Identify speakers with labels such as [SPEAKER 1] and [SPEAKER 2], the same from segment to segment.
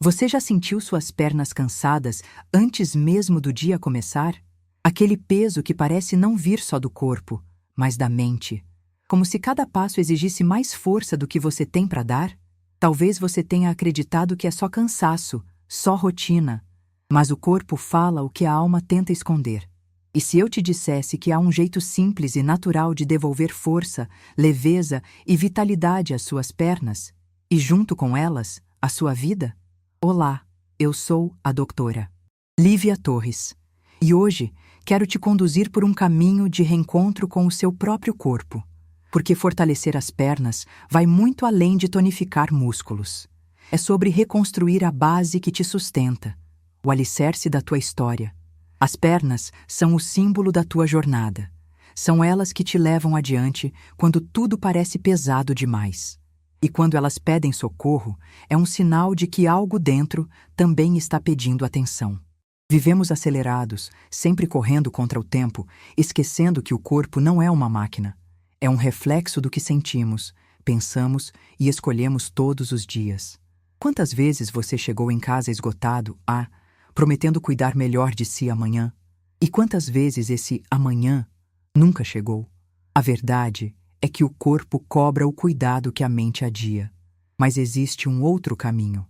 [SPEAKER 1] Você já sentiu suas pernas cansadas antes mesmo do dia começar? Aquele peso que parece não vir só do corpo, mas da mente. Como se cada passo exigisse mais força do que você tem para dar? Talvez você tenha acreditado que é só cansaço, só rotina. Mas o corpo fala o que a alma tenta esconder. E se eu te dissesse que há um jeito simples e natural de devolver força, leveza e vitalidade às suas pernas, e junto com elas, à sua vida? Olá, eu sou a doutora Lívia Torres, e hoje quero te conduzir por um caminho de reencontro com o seu próprio corpo, porque fortalecer as pernas vai muito além de tonificar músculos. É sobre reconstruir a base que te sustenta, o alicerce da tua história. As pernas são o símbolo da tua jornada. São elas que te levam adiante quando tudo parece pesado demais. E quando elas pedem socorro, é um sinal de que algo dentro também está pedindo atenção. Vivemos acelerados, sempre correndo contra o tempo, esquecendo que o corpo não é uma máquina. É um reflexo do que sentimos, pensamos e escolhemos todos os dias. Quantas vezes você chegou em casa esgotado, prometendo cuidar melhor de si amanhã? E quantas vezes esse amanhã nunca chegou? A verdade é que o corpo cobra o cuidado que a mente adia. Mas existe um outro caminho.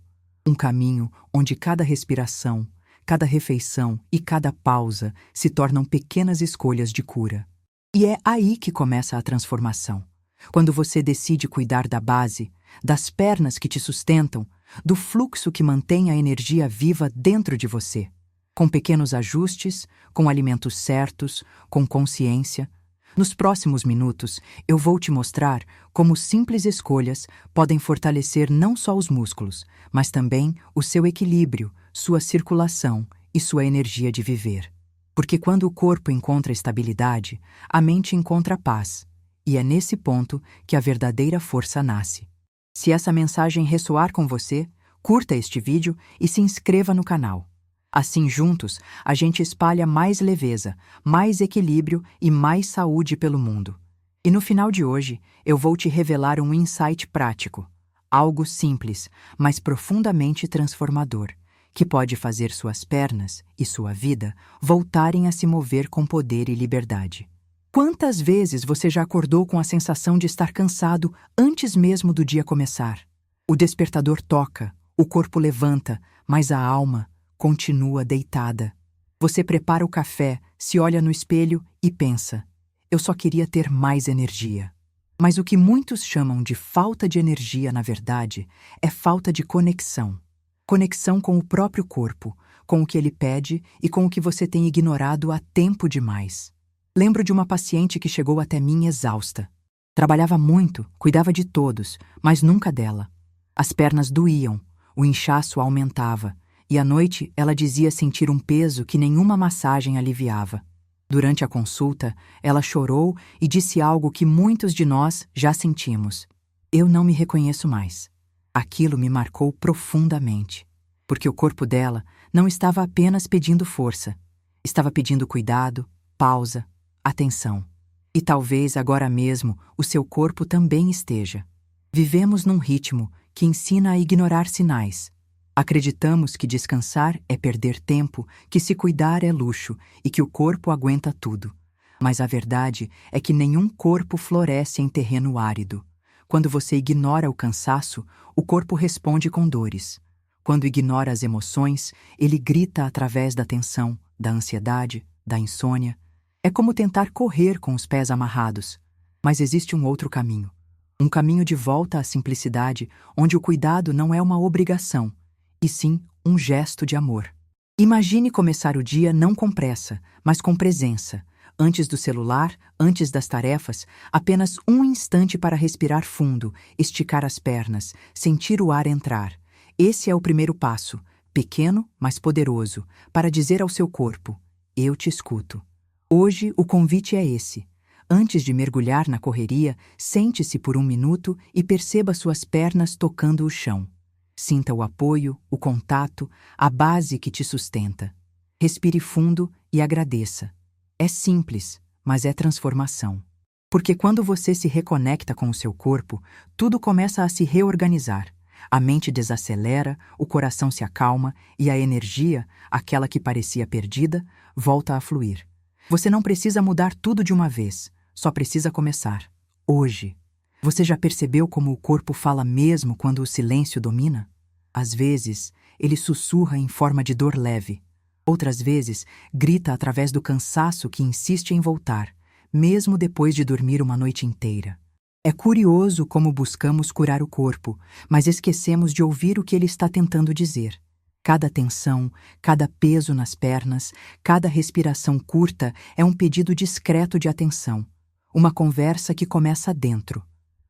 [SPEAKER 1] Um caminho onde cada respiração, cada refeição e cada pausa se tornam pequenas escolhas de cura. E é aí que começa a transformação. Quando você decide cuidar da base, das pernas que te sustentam, do fluxo que mantém a energia viva dentro de você. Com pequenos ajustes, com alimentos certos, com consciência. Nos próximos minutos, eu vou te mostrar como simples escolhas podem fortalecer não só os músculos, mas também o seu equilíbrio, sua circulação e sua energia de viver. Porque quando o corpo encontra estabilidade, a mente encontra paz. E é nesse ponto que a verdadeira força nasce. Se essa mensagem ressoar com você, curta este vídeo e se inscreva no canal. Assim, juntos, a gente espalha mais leveza, mais equilíbrio e mais saúde pelo mundo. E no final de hoje, eu vou te revelar um insight prático, algo simples, mas profundamente transformador, que pode fazer suas pernas e sua vida voltarem a se mover com poder e liberdade. Quantas vezes você já acordou com a sensação de estar cansado antes mesmo do dia começar? O despertador toca, o corpo levanta, mas a alma continua deitada. Você prepara o café, se olha no espelho e pensa: eu só queria ter mais energia. Mas o que muitos chamam de falta de energia, na verdade, é falta de conexão. Conexão com o próprio corpo, com o que ele pede e com o que você tem ignorado há tempo demais. Lembro de uma paciente que chegou até mim exausta. Trabalhava muito, cuidava de todos, mas nunca dela. As pernas doíam, o inchaço aumentava, e à noite ela dizia sentir um peso que nenhuma massagem aliviava. Durante a consulta, ela chorou e disse algo que muitos de nós já sentimos: eu não me reconheço mais. Aquilo me marcou profundamente, porque o corpo dela não estava apenas pedindo força, estava pedindo cuidado, pausa, atenção. E talvez agora mesmo o seu corpo também esteja. Vivemos num ritmo que ensina a ignorar sinais. Acreditamos que descansar é perder tempo, que se cuidar é luxo e que o corpo aguenta tudo. Mas a verdade é que nenhum corpo floresce em terreno árido. Quando você ignora o cansaço, o corpo responde com dores. Quando ignora as emoções, ele grita através da tensão, da ansiedade, da insônia. É como tentar correr com os pés amarrados. Mas existe um outro caminho. Um caminho de volta à simplicidade, onde o cuidado não é uma obrigação, e sim um gesto de amor. Imagine começar o dia não com pressa, mas com presença. Antes do celular, antes das tarefas, apenas um instante para respirar fundo, esticar as pernas, sentir o ar entrar. Esse é o primeiro passo, pequeno, mas poderoso, para dizer ao seu corpo: eu te escuto. Hoje o convite é esse. Antes de mergulhar na correria, sente-se por um minuto e perceba suas pernas tocando o chão. Sinta o apoio, o contato, a base que te sustenta. Respire fundo e agradeça. É simples, mas é transformação. Porque quando você se reconecta com o seu corpo, tudo começa a se reorganizar. A mente desacelera, o coração se acalma e a energia, aquela que parecia perdida, volta a fluir. Você não precisa mudar tudo de uma vez, só precisa começar. Hoje. Você já percebeu como o corpo fala mesmo quando o silêncio domina? Às vezes, ele sussurra em forma de dor leve. Outras vezes, grita através do cansaço que insiste em voltar, mesmo depois de dormir uma noite inteira. É curioso como buscamos curar o corpo, mas esquecemos de ouvir o que ele está tentando dizer. Cada tensão, cada peso nas pernas, cada respiração curta é um pedido discreto de atenção. Uma conversa que começa dentro.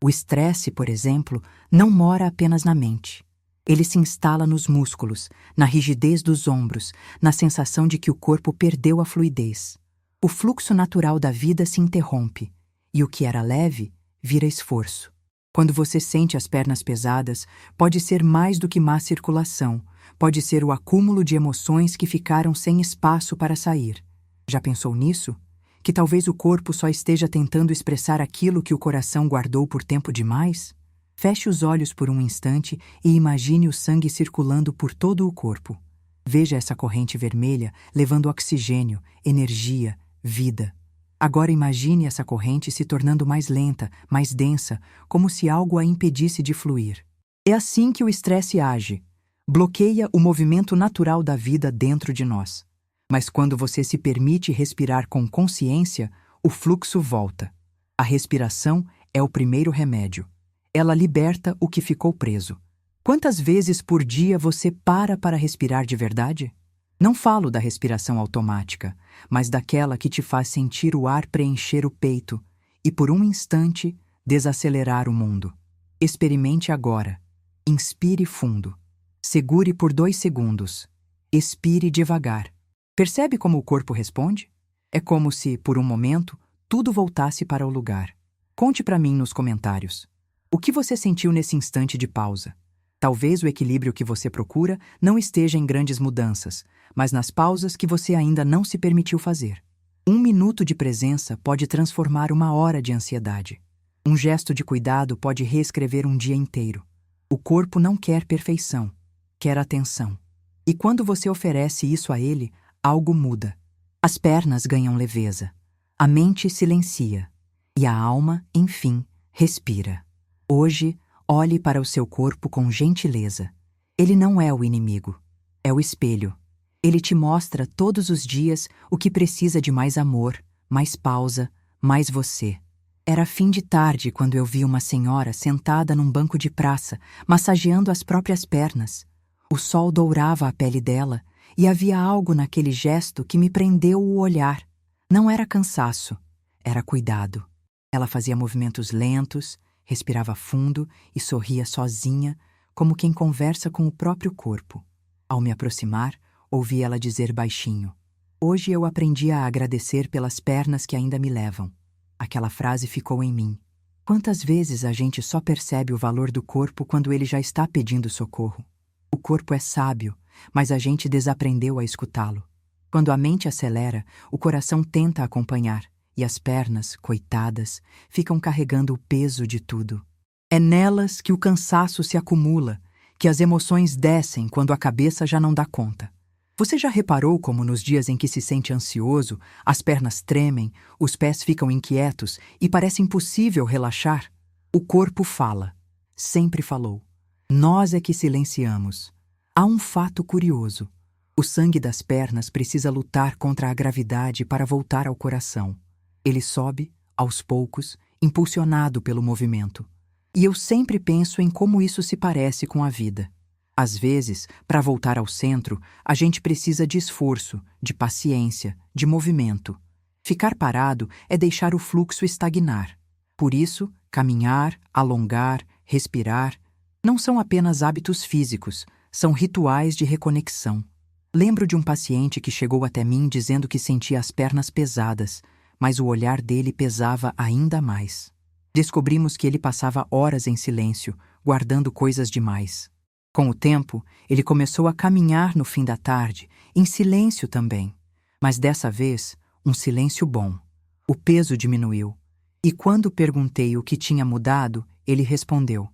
[SPEAKER 1] O estresse, por exemplo, não mora apenas na mente. Ele se instala nos músculos, na rigidez dos ombros, na sensação de que o corpo perdeu a fluidez. O fluxo natural da vida se interrompe, e o que era leve vira esforço. Quando você sente as pernas pesadas, pode ser mais do que má circulação, pode ser o acúmulo de emoções que ficaram sem espaço para sair. Já pensou nisso? Que talvez o corpo só esteja tentando expressar aquilo que o coração guardou por tempo demais? Feche os olhos por um instante e imagine o sangue circulando por todo o corpo. Veja essa corrente vermelha levando oxigênio, energia, vida. Agora imagine essa corrente se tornando mais lenta, mais densa, como se algo a impedisse de fluir. É assim que o estresse age. Bloqueia o movimento natural da vida dentro de nós. Mas quando você se permite respirar com consciência, o fluxo volta. A respiração é o primeiro remédio. Ela liberta o que ficou preso. Quantas vezes por dia você para respirar de verdade? Não falo da respiração automática, mas daquela que te faz sentir o ar preencher o peito e, por um instante, desacelerar o mundo. Experimente agora. Inspire fundo. Segure por 2 segundos. Expire devagar. Percebe como o corpo responde? É como se, por um momento, tudo voltasse para o lugar. Conte para mim nos comentários. O que você sentiu nesse instante de pausa? Talvez o equilíbrio que você procura não esteja em grandes mudanças, mas nas pausas que você ainda não se permitiu fazer. 1 minuto de presença pode transformar 1 hora de ansiedade. Um gesto de cuidado pode reescrever um dia inteiro. O corpo não quer perfeição, quer atenção. E quando você oferece isso a ele, algo muda. As pernas ganham leveza. A mente silencia. E a alma, enfim, respira. Hoje, olhe para o seu corpo com gentileza. Ele não é o inimigo. É o espelho. Ele te mostra todos os dias o que precisa de mais amor, mais pausa, mais você. Era fim de tarde quando eu vi uma senhora sentada num banco de praça, massageando as próprias pernas. O sol dourava a pele dela e havia algo naquele gesto que me prendeu o olhar. Não era cansaço, era cuidado. Ela fazia movimentos lentos, respirava fundo e sorria sozinha, como quem conversa com o próprio corpo. Ao me aproximar, ouvi ela dizer baixinho: "Hoje eu aprendi a agradecer pelas pernas que ainda me levam." Aquela frase ficou em mim. Quantas vezes a gente só percebe o valor do corpo quando ele já está pedindo socorro? O corpo é sábio, mas a gente desaprendeu a escutá-lo. Quando a mente acelera, o coração tenta acompanhar, e as pernas, coitadas, ficam carregando o peso de tudo. É nelas que o cansaço se acumula, que as emoções descem quando a cabeça já não dá conta. Você já reparou como nos dias em que se sente ansioso, as pernas tremem, os pés ficam inquietos e parece impossível relaxar? O corpo fala. Sempre falou. Nós é que silenciamos. Há um fato curioso. O sangue das pernas precisa lutar contra a gravidade para voltar ao coração. Ele sobe, aos poucos, impulsionado pelo movimento. E eu sempre penso em como isso se parece com a vida. Às vezes, para voltar ao centro, a gente precisa de esforço, de paciência, de movimento. Ficar parado é deixar o fluxo estagnar. Por isso, caminhar, alongar, respirar, não são apenas hábitos físicos, são rituais de reconexão. Lembro de um paciente que chegou até mim dizendo que sentia as pernas pesadas, mas o olhar dele pesava ainda mais. Descobrimos que ele passava horas em silêncio, guardando coisas demais. Com o tempo, ele começou a caminhar no fim da tarde, em silêncio também. Mas dessa vez, um silêncio bom. O peso diminuiu. E quando perguntei o que tinha mudado, ele respondeu: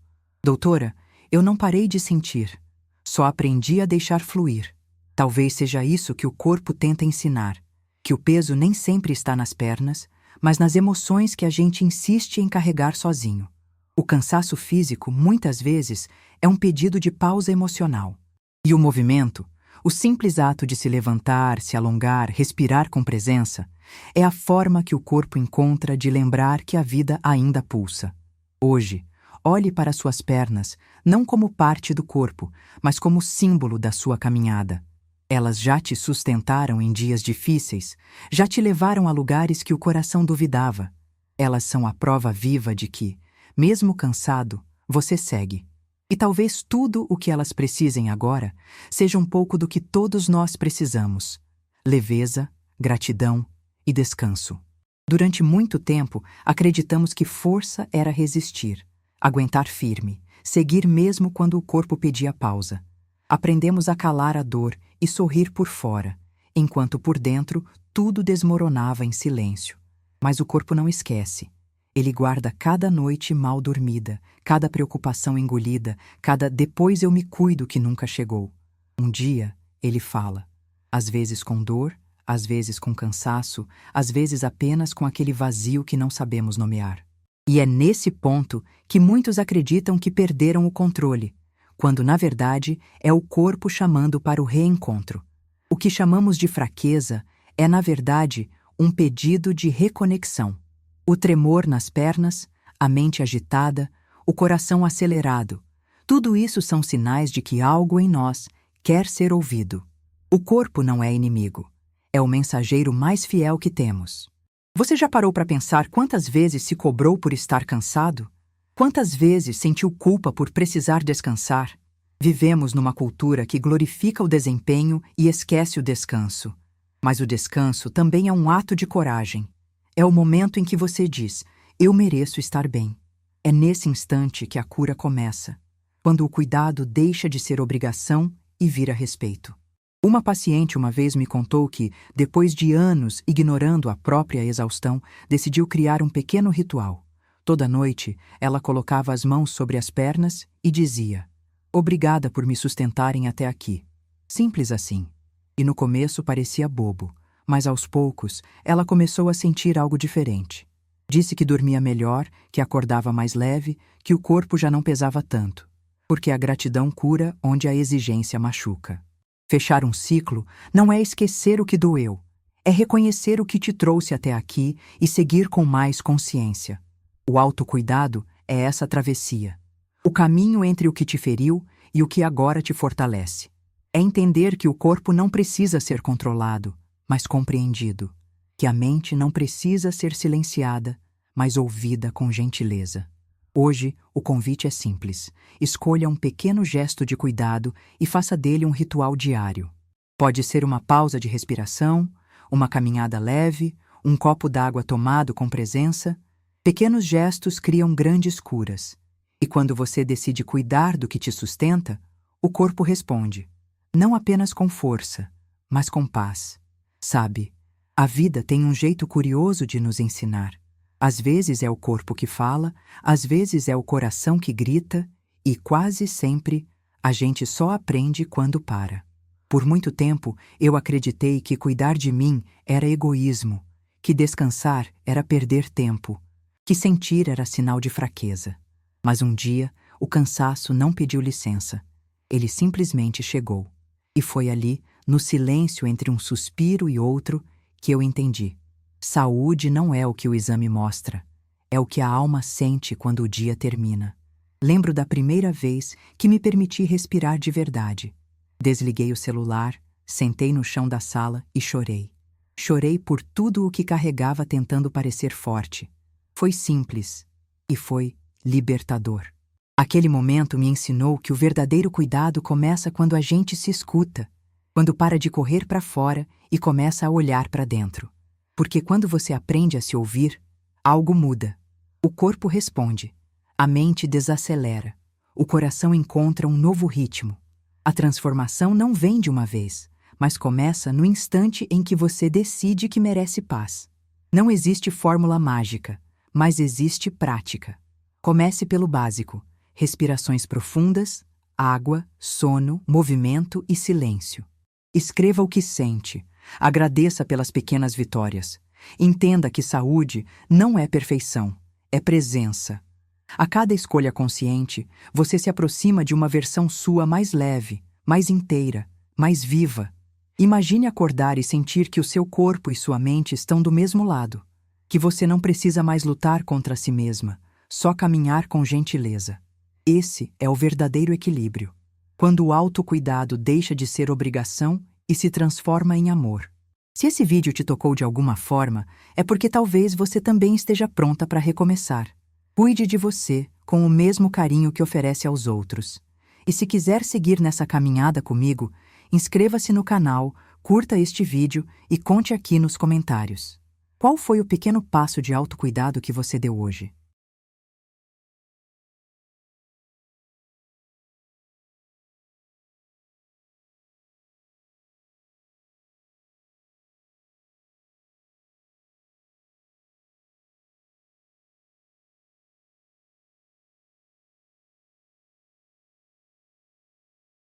[SPEAKER 1] "Doutora, Eu não parei de sentir. Só aprendi a deixar fluir. Talvez seja isso que o corpo tenta ensinar, que o peso nem sempre está nas pernas, mas nas emoções que a gente insiste em carregar sozinho. O cansaço físico, muitas vezes, é um pedido de pausa emocional. E o movimento, o simples ato de se levantar, se alongar, respirar com presença, é a forma que o corpo encontra de lembrar que a vida ainda pulsa. Hoje, olhe para suas pernas não como parte do corpo, mas como símbolo da sua caminhada. Elas já te sustentaram em dias difíceis, já te levaram a lugares que o coração duvidava. Elas são a prova viva de que, mesmo cansado, você segue. E talvez tudo o que elas precisem agora seja um pouco do que todos nós precisamos: leveza, gratidão e descanso. Durante muito tempo, acreditamos que força era resistir, aguentar firme, seguir mesmo quando o corpo pedia pausa. Aprendemos a calar a dor e sorrir por fora, enquanto por dentro tudo desmoronava em silêncio. Mas o corpo não esquece. Ele guarda cada noite mal dormida, cada preocupação engolida, cada "depois eu me cuido" que nunca chegou. Um dia, ele fala, às vezes com dor, às vezes com cansaço, às vezes apenas com aquele vazio que não sabemos nomear. E é nesse ponto que muitos acreditam que perderam o controle, quando na verdade é o corpo chamando para o reencontro. O que chamamos de fraqueza é, na verdade, um pedido de reconexão. O tremor nas pernas, a mente agitada, o coração acelerado, tudo isso são sinais de que algo em nós quer ser ouvido. O corpo não é inimigo, é o mensageiro mais fiel que temos. Você já parou para pensar quantas vezes se cobrou por estar cansado? Quantas vezes sentiu culpa por precisar descansar? Vivemos numa cultura que glorifica o desempenho e esquece o descanso. Mas o descanso também é um ato de coragem. É o momento em que você diz, eu mereço estar bem. É nesse instante que a cura começa, quando o cuidado deixa de ser obrigação e vira respeito. Uma paciente uma vez me contou que, depois de anos ignorando a própria exaustão, decidiu criar um pequeno ritual. Toda noite, ela colocava as mãos sobre as pernas e dizia, obrigada por me sustentarem até aqui. Simples assim. E no começo parecia bobo. Mas aos poucos, ela começou a sentir algo diferente. Disse que dormia melhor, que acordava mais leve, que o corpo já não pesava tanto. Porque a gratidão cura onde a exigência machuca. Fechar um ciclo não é esquecer o que doeu. É reconhecer o que te trouxe até aqui e seguir com mais consciência. O autocuidado é essa travessia. O caminho entre o que te feriu e o que agora te fortalece. É entender que o corpo não precisa ser controlado, mas compreendido, que a mente não precisa ser silenciada, mas ouvida com gentileza. Hoje, o convite é simples. Escolha um pequeno gesto de cuidado e faça dele um ritual diário. Pode ser uma pausa de respiração, uma caminhada leve, um copo d'água tomado com presença. Pequenos gestos criam grandes curas. E quando você decide cuidar do que te sustenta, o corpo responde, não apenas com força, mas com paz. Sabe, a vida tem um jeito curioso de nos ensinar. Às vezes é o corpo que fala, às vezes é o coração que grita, e quase sempre a gente só aprende quando para. Por muito tempo eu acreditei que cuidar de mim era egoísmo, que descansar era perder tempo, que sentir era sinal de fraqueza. Mas um dia o cansaço não pediu licença. Ele simplesmente chegou. E foi ali, no silêncio entre um suspiro e outro, que eu entendi. Saúde não é o que o exame mostra, é o que a alma sente quando o dia termina. Lembro da primeira vez que me permiti respirar de verdade. Desliguei o celular, sentei no chão da sala e chorei. Chorei por tudo o que carregava tentando parecer forte. Foi simples e foi libertador. Aquele momento me ensinou que o verdadeiro cuidado começa quando a gente se escuta, quando para de correr para fora e começa a olhar para dentro. Porque quando você aprende a se ouvir, algo muda. O corpo responde, a mente desacelera, o coração encontra um novo ritmo. A transformação não vem de uma vez, mas começa no instante em que você decide que merece paz. Não existe fórmula mágica, mas existe prática. Comece pelo básico. respirações profundas, água, sono, movimento e silêncio. Escreva o que sente. Agradeça pelas pequenas vitórias. Entenda que saúde não é perfeição, é presença. A cada escolha consciente, você se aproxima de uma versão sua mais leve, mais inteira, mais viva. Imagine acordar e sentir que o seu corpo e sua mente estão do mesmo lado, que você não precisa mais lutar contra si mesma, só caminhar com gentileza. Esse é o verdadeiro equilíbrio, quando o autocuidado deixa de ser obrigação e se transforma em amor. Se esse vídeo te tocou de alguma forma, é porque talvez você também esteja pronta para recomeçar. Cuide de você com o mesmo carinho que oferece aos outros. E se quiser seguir nessa caminhada comigo, inscreva-se no canal, curta este vídeo e conte aqui nos comentários. Qual foi o pequeno passo de autocuidado que você deu hoje?